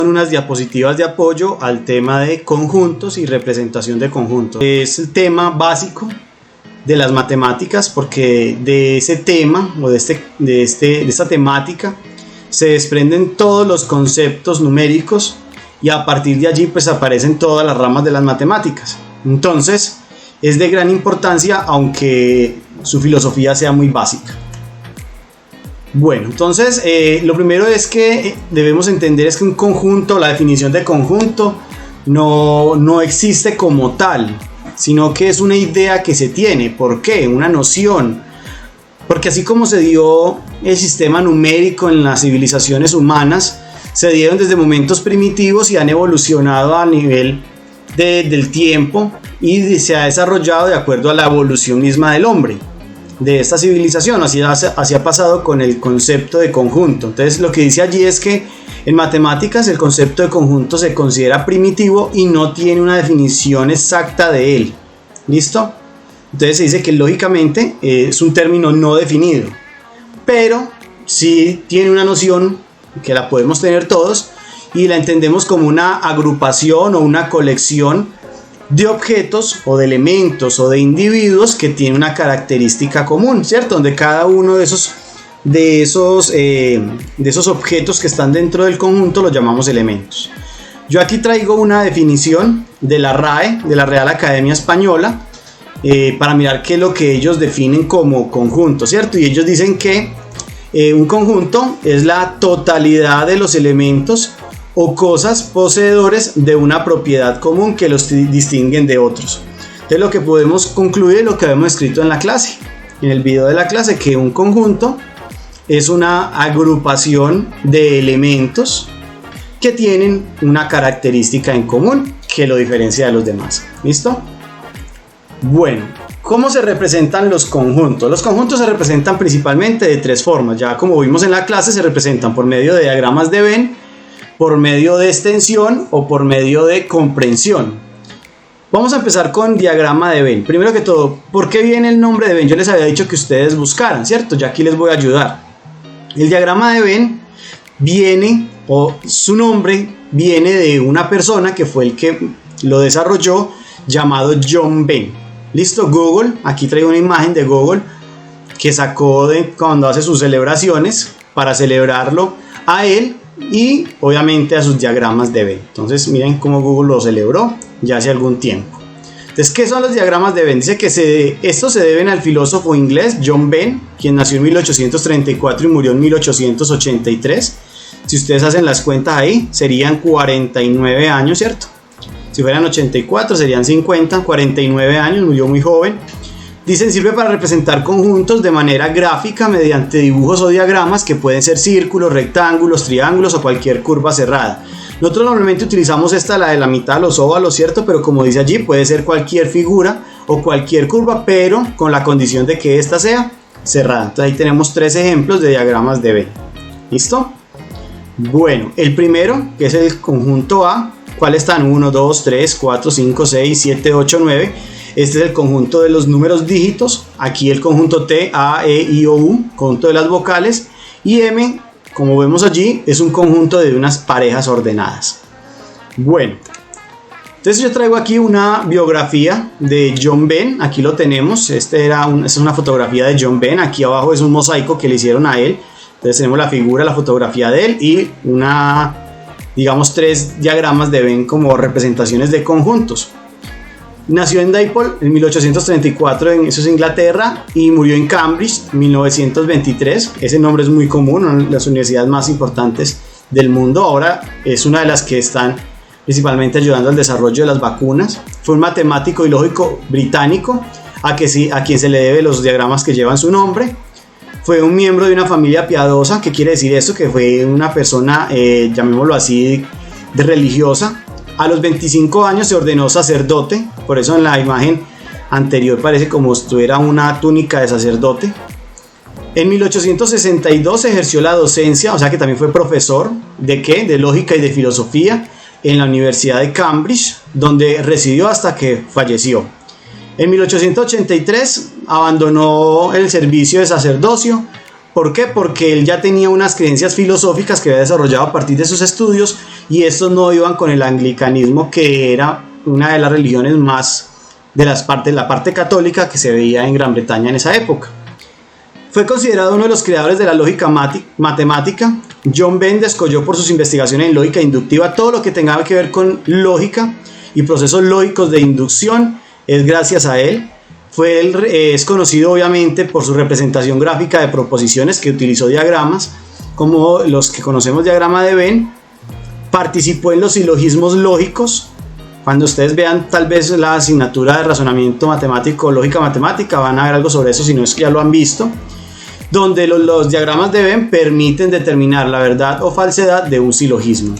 Unas diapositivas de apoyo al tema de conjuntos y representación de conjuntos. Es el tema básico de las matemáticas, porque de ese tema o de esta temática se desprenden todos los conceptos numéricos y a partir de allí pues aparecen todas las ramas de las matemáticas. Entonces es de gran importancia, aunque su filosofía sea muy básica. Bueno, entonces lo primero es que debemos entender es que un conjunto, la definición de conjunto no existe como tal, sino que es una idea que se tiene. ¿Por qué? Una noción. Porque así como se dio el sistema numérico en las civilizaciones humanas, se dieron desde momentos primitivos y han evolucionado a nivel del tiempo y se ha desarrollado de acuerdo a la evolución misma del hombre, de esta civilización. Así ha pasado con el concepto de conjunto. Entonces lo que dice allí es que en matemáticas el concepto de conjunto se considera primitivo y no tiene una definición exacta de él. ¿Listo? Entonces se dice que lógicamente es un término no definido, pero sí tiene una noción que la podemos tener todos y la entendemos como una agrupación o una colección de objetos o de elementos o de individuos que tienen una característica común, ¿cierto? Donde cada uno de esos objetos que están dentro del conjunto los llamamos elementos. Yo aquí traigo una definición de la RAE, de la Real Academia Española, para mirar qué es lo que ellos definen como conjunto, ¿cierto? Y ellos dicen que un conjunto es la totalidad de los elementos o cosas poseedores de una propiedad común que los distinguen de otros. Entonces lo que podemos concluir es lo que habíamos escrito en la clase, en el video de la clase, que un conjunto es una agrupación de elementos que tienen una característica en común que lo diferencia de los demás. ¿Listo? Bueno, ¿cómo se representan los conjuntos? Los conjuntos se representan principalmente de tres formas. Ya como vimos en la clase, se representan por medio de diagramas de Venn, por medio de extensión o por medio de comprensión. Vamos a empezar con diagrama de Venn. Primero que todo, ¿por qué viene el nombre de Venn? Yo les había dicho que ustedes buscaran, ¿cierto? Ya aquí les voy a ayudar. El diagrama de Venn viene, o su nombre viene de una persona que fue el que lo desarrolló, llamado John Venn. ¿Listo? Google, aquí traigo una imagen de Google que sacó de cuando hace sus celebraciones para celebrarlo a él y obviamente a sus diagramas de Venn. Entonces miren cómo Google lo celebró ya hace algún tiempo. Entonces, ¿qué son los diagramas de Venn? Dice que estos se deben al filósofo inglés John Venn, quien nació en 1834 y murió en 1883. Si ustedes hacen las cuentas ahí, serían 49 años, ¿cierto? Si fueran 84 serían 50, 49 años, murió muy joven. Dicen, sirve para representar conjuntos de manera gráfica mediante dibujos o diagramas que pueden ser círculos, rectángulos, triángulos o cualquier curva cerrada. Nosotros normalmente utilizamos la de la mitad, los óvalos, ¿cierto? Pero como dice allí, puede ser cualquier figura o cualquier curva, pero con la condición de que esta sea cerrada. Entonces ahí tenemos tres ejemplos de diagramas de Venn. ¿Listo? Bueno, el primero, que es el conjunto A. ¿Cuáles están? 1, 2, 3, 4, 5, 6, 7, 8, 9. Este es el conjunto de los números dígitos. Aquí el conjunto T, A, E, I, O, U, conjunto de las vocales. Y M, como vemos allí, es un conjunto de unas parejas ordenadas. Bueno, entonces yo traigo aquí una biografía de John Venn. Aquí lo tenemos. Esta es una fotografía de John Venn. Aquí abajo es un mosaico que le hicieron a él. Entonces tenemos la figura, la fotografía de él y digamos tres diagramas de Venn como representaciones de conjuntos. Nació en Dipol en 1834, eso es Inglaterra, y murió en Cambridge en 1923. Ese nombre es muy común, una de las universidades más importantes del mundo. Ahora es una de las que están principalmente ayudando al desarrollo de las vacunas. Fue un matemático y lógico británico a quien se le debe los diagramas que llevan su nombre. Fue un miembro de una familia piadosa. ¿Qué quiere decir esto? Que fue una persona, llamémoslo así, de religiosa. A los 25 años se ordenó sacerdote, por eso en la imagen anterior parece como si tuviera una túnica de sacerdote. En 1862 ejerció la docencia, o sea que también fue profesor ¿de qué? De lógica y de filosofía en la Universidad de Cambridge, donde residió hasta que falleció. En 1883 abandonó el servicio de sacerdocio ¿Por qué? Porque él ya tenía unas creencias filosóficas que había desarrollado a partir de sus estudios, y estos no iban con el anglicanismo, que era una de las religiones más de la parte católica que se veía en Gran Bretaña en esa época. Fue considerado uno de los creadores de la lógica matemática. John Venn descolló por sus investigaciones en lógica inductiva todo lo que tenga que ver con lógica y procesos lógicos de inducción. Es gracias a él. Es conocido obviamente por su representación gráfica de proposiciones, que utilizó diagramas como los que conocemos, diagrama de Venn. Participó en los silogismos lógicos. Cuando ustedes vean tal vez la asignatura de razonamiento matemático, lógica matemática, van a ver algo sobre eso, si no es que ya lo han visto, donde los diagramas de Venn permiten determinar la verdad o falsedad de un silogismo.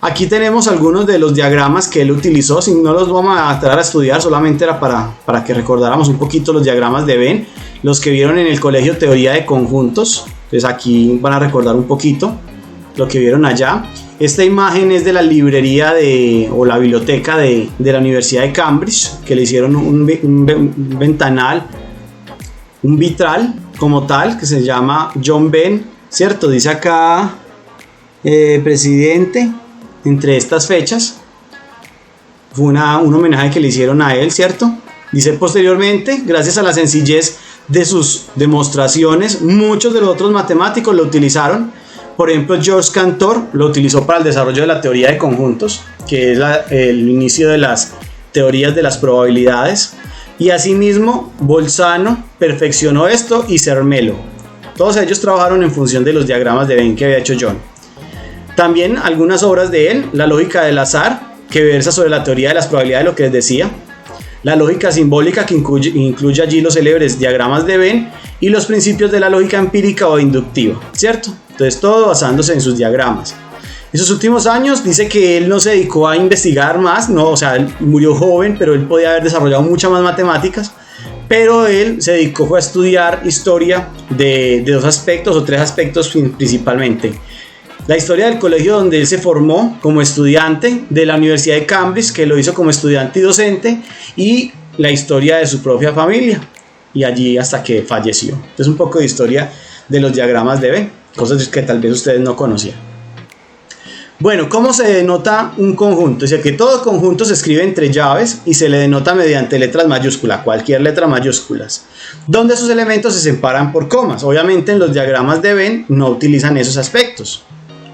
Aquí tenemos algunos de los diagramas que él utilizó. Si no los vamos a entrar a estudiar, solamente era para que recordáramos un poquito los diagramas de Venn, los que vieron en el colegio teoría de conjuntos. Entonces aquí van a recordar un poquito lo que vieron allá. Esta imagen es de la librería o la biblioteca de la Universidad de Cambridge, que le hicieron un ventanal, un vitral como tal, que se llama John Venn, ¿cierto? Dice acá presidente entre estas fechas. Fue un homenaje que le hicieron a él, ¿cierto? Dice posteriormente, gracias a la sencillez de sus demostraciones, muchos de los otros matemáticos lo utilizaron. Por ejemplo, George Cantor lo utilizó para el desarrollo de la teoría de conjuntos, que es el inicio de las teorías de las probabilidades. Y asimismo, Bolzano perfeccionó esto, y Zermelo. Todos ellos trabajaron en función de los diagramas de Venn que había hecho John. También algunas obras de él: la lógica del azar, que versa sobre la teoría de las probabilidades, lo que les decía. La lógica simbólica, que incluye allí los célebres diagramas de Venn, y los principios de la lógica empírica o inductiva, ¿cierto? Entonces todo basándose en sus diagramas. En sus últimos años dice que él no se dedicó a investigar más, no, o sea, él murió joven, pero él podía haber desarrollado muchas más matemáticas, pero él se dedicó a estudiar historia de dos aspectos o tres aspectos principalmente. La historia del colegio donde él se formó como estudiante, de la Universidad de Cambridge, que lo hizo como estudiante y docente, y la historia de su propia familia, y allí hasta que falleció. Entonces un poco de historia de los diagramas de Venn, cosas que tal vez ustedes no conocían. Bueno, ¿cómo se denota un conjunto? Dice que todo conjunto se escribe entre llaves y se le denota mediante letras mayúsculas, cualquier letra mayúsculas, donde sus elementos se separan por comas. Obviamente en los diagramas de Venn no utilizan esos aspectos,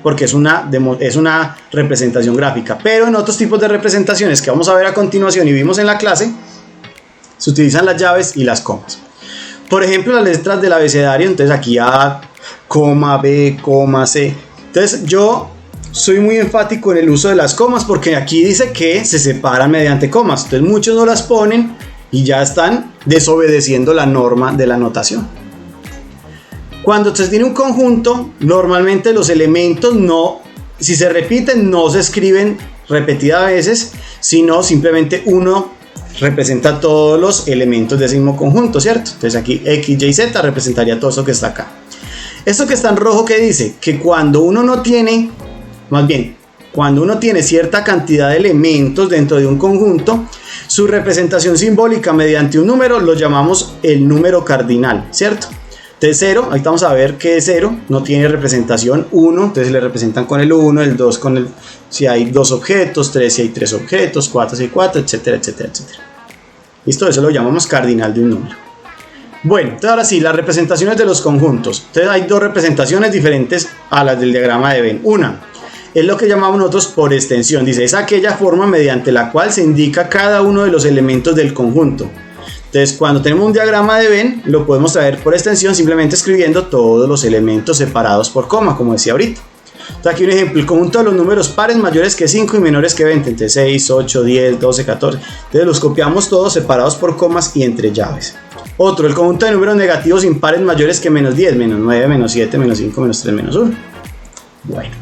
porque es una representación gráfica, pero en otros tipos de representaciones que vamos a ver a continuación y vimos en la clase, se utilizan las llaves y las comas. Por ejemplo, las letras del abecedario, entonces aquí A, coma, B, coma, C. Entonces yo soy muy enfático en el uso de las comas, porque aquí dice que se separan mediante comas. Entonces muchos no las ponen y ya están desobedeciendo la norma de la notación. Cuando se tiene un conjunto, normalmente los elementos si se repiten, no se escriben repetidas veces, sino simplemente uno representa todos los elementos de ese mismo conjunto, ¿cierto? Entonces aquí X, Y, Z representaría todo eso que está acá. Esto que está en rojo, ¿qué dice? Que cuando uno tiene cierta cantidad de elementos dentro de un conjunto, su representación simbólica mediante un número lo llamamos el número cardinal, ¿cierto? Entonces 0, ahí vamos a ver que 0 no tiene representación. 1, entonces le representan con el 1, el 2 con si hay 2 objetos, 3 si hay 3 objetos, 4 si hay 4, etcétera, etcétera, etcétera. Listo, eso lo llamamos cardinal de un número. Bueno, entonces ahora sí, las representaciones de los conjuntos. Entonces hay dos representaciones diferentes a las del diagrama de Venn. Una es lo que llamamos nosotros por extensión. Dice, es aquella forma mediante la cual se indica cada uno de los elementos del conjunto. Entonces, cuando tenemos un diagrama de Venn, lo podemos traer por extensión simplemente escribiendo todos los elementos separados por coma, como decía ahorita. Entonces, aquí un ejemplo: el conjunto de los números pares mayores que 5 y menores que 20. Entonces, 6, 8, 10, 12, 14. Entonces, los copiamos todos separados por comas y entre llaves. Otro, el conjunto de números negativos impares mayores que menos 10, menos 9, menos 7, menos 5, menos 3, menos 1. Bueno,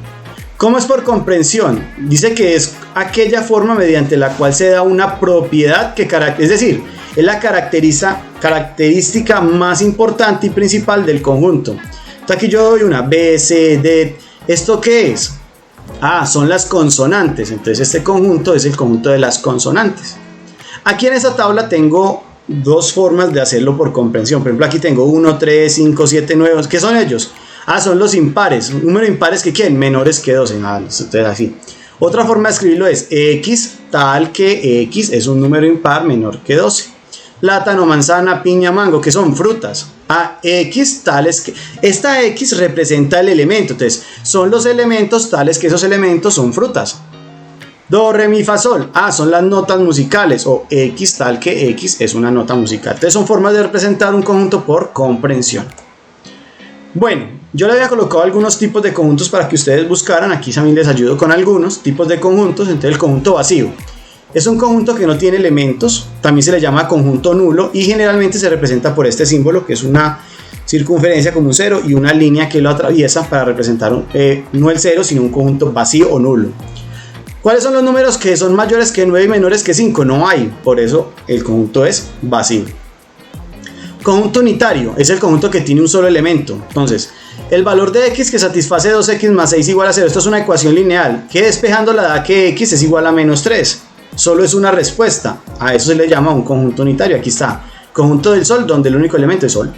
¿cómo es por comprensión? Dice que es aquella forma mediante la cual se da una propiedad que es decir, es la característica más importante y principal del conjunto. Entonces aquí yo doy una B, C, D. ¿Esto qué es? Son las consonantes. Entonces este conjunto es el conjunto de las consonantes. Aquí en esta tabla tengo dos formas de hacerlo por comprensión. Por ejemplo, aquí tengo 1, 3, 5, 7, 9. ¿Qué son ellos? Son los impares. Números impares que quieren menores que 12. Entonces así. Otra forma de escribirlo es x tal que x es un número impar menor que 12. Plátano, manzana, piña, mango, que son frutas. X tales que... Esta X representa el elemento. Entonces, son los elementos tales que esos elementos son frutas. Do, re, mi, fa, sol. Son las notas musicales. O X tal que X es una nota musical. Entonces, son formas de representar un conjunto por comprensión. Bueno, yo le había colocado algunos tipos de conjuntos para que ustedes buscaran. Aquí también les ayudo con algunos tipos de conjuntos. Entonces, el conjunto vacío es un conjunto que no tiene elementos, también se le llama conjunto nulo y generalmente se representa por este símbolo que es una circunferencia como un cero y una línea que lo atraviesa para representar no el cero sino un conjunto vacío o nulo. ¿Cuáles son los números que son mayores que 9 y menores que 5? No hay, por eso el conjunto es vacío. Conjunto unitario es el conjunto que tiene un solo elemento. Entonces, el valor de x que satisface 2x más 6 igual a 0. Esto es una ecuación lineal que despejándola da que x es igual a menos 3. Solo es una respuesta. A eso se le llama un conjunto unitario. Aquí está. Conjunto del sol, donde el único elemento es sol.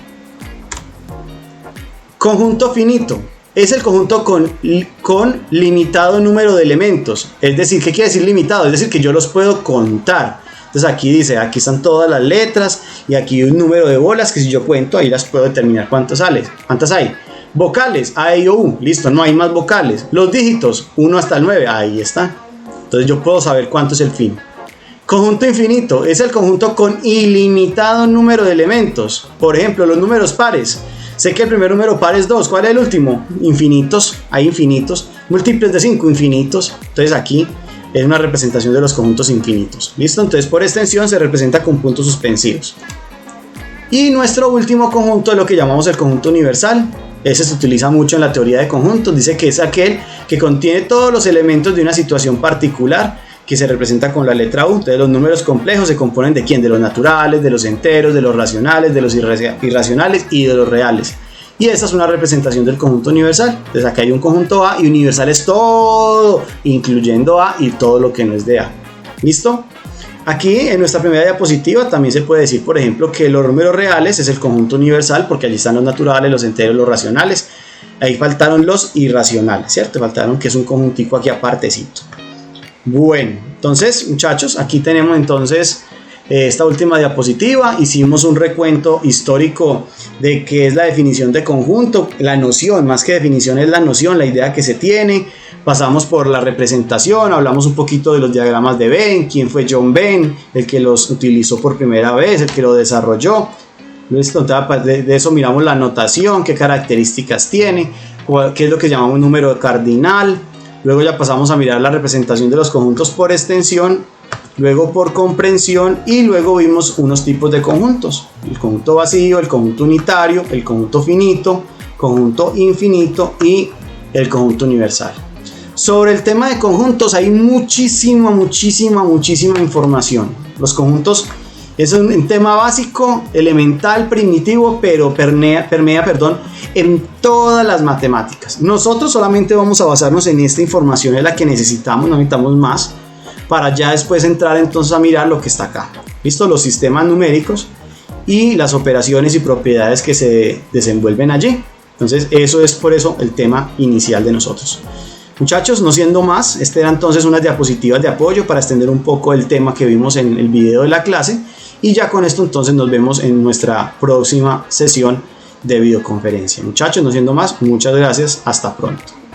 Conjunto finito. Es el conjunto con limitado número de elementos. Es decir, ¿qué quiere decir limitado? Es decir, que yo los puedo contar. Entonces aquí dice, aquí están todas las letras y aquí un número de bolas que si yo cuento, ahí las puedo determinar cuántas hay. Vocales, A, E, I, O, U. Listo, no hay más vocales. Los dígitos, 1 hasta el 9. Ahí está. Entonces yo puedo saber cuánto es el fin. Conjunto infinito es el conjunto con ilimitado número de elementos. Por ejemplo, los números pares. Sé que el primer número par es 2. ¿Cuál es el último? Infinitos. Hay infinitos. Múltiples de 5, infinitos. Entonces aquí es una representación de los conjuntos infinitos. ¿Listo? Entonces por extensión se representa con puntos suspensivos. Y nuestro último conjunto es lo que llamamos el conjunto universal. Ese se utiliza mucho en la teoría de conjuntos. Dice que es aquel que contiene todos los elementos de una situación particular que se representa con la letra U. Entonces los números complejos se componen de ¿quién? De los naturales, de los enteros, de los racionales, de los irracionales y de los reales. Y esta es una representación del conjunto universal. Entonces acá hay un conjunto A y universal es todo, incluyendo A y todo lo que no es de A. ¿Listo? Aquí en nuestra primera diapositiva también se puede decir, por ejemplo, que los números reales es el conjunto universal porque allí están los naturales, los enteros, los racionales. Ahí faltaron los irracionales, ¿cierto? Faltaron que es un conjuntico aquí apartecito. Bueno, entonces muchachos, aquí tenemos entonces esta última diapositiva. Hicimos un recuento histórico de qué es la definición de conjunto, la noción, más que definición es la noción, la idea que se tiene. Pasamos por la representación, hablamos un poquito de los diagramas de Venn, quién fue John Venn, el que los utilizó por primera vez, el que lo desarrolló. De eso miramos la notación, qué características tiene, qué es lo que llamamos un número cardinal. Luego ya pasamos a mirar la representación de los conjuntos por extensión, luego por comprensión y luego vimos unos tipos de conjuntos. El conjunto vacío, el conjunto unitario, el conjunto finito, conjunto infinito y el conjunto universal. Sobre el tema de conjuntos hay muchísima información. Los conjuntos es un tema básico, elemental, primitivo, pero permea en todas las matemáticas. Nosotros solamente vamos a basarnos en esta información, es la que necesitamos, no necesitamos más, para ya después entrar entonces a mirar lo que está acá. ¿Listo? Los sistemas numéricos y las operaciones y propiedades que se desenvuelven allí. Entonces eso es por eso el tema inicial de nosotros. Muchachos, no siendo más, este era entonces unas diapositivas de apoyo para extender un poco el tema que vimos en el video de la clase y ya con esto entonces nos vemos en nuestra próxima sesión de videoconferencia. Muchachos, no siendo más, muchas gracias, hasta pronto.